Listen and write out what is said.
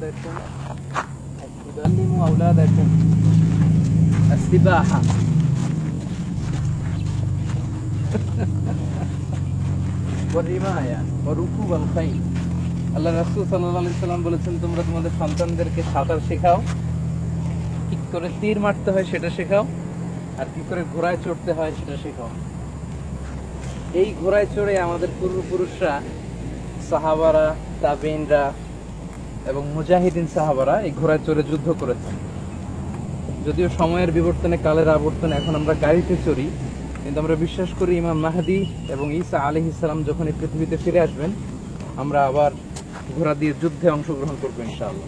أولادكم تعلموا أولادكم السباحة والرماية وركوب الخيل। আল্লাহ রাসূল সাল্লাল্লাহু আলাইহি সাল্লাম বলেছেন, তোমরা তোমাদের সন্তানদেরকে সাঁতার শেখাও, কি করে তীর মারতে হয় সেটা শেখাও, আর কি করে ঘোড়ায় চড়তে হয় সেটা শেখাও। এই ঘোড়ায় চড়ে আমাদের পূর্বপুরুষরা, সাহাবারা, তাবেঈনরা এবং মুজাহিদিন সাহাবারা এই ঘোড়ায় চড়ে যুদ্ধ করেছেন। যদিও সময়ের বিবর্তনে, কালের আবর্তনে এখন আমরা গাড়িতে চড়ি, কিন্তু আমরা বিশ্বাস করি ইমাম মাহদী এবং ঈসা আলাইহিস সালাম যখন এই পৃথিবীতে ফিরে আসবেন, আমরা আবার ঘোড়া দিয়ে যুদ্ধে অংশগ্রহণ করবো ইনশাআল্লাহ।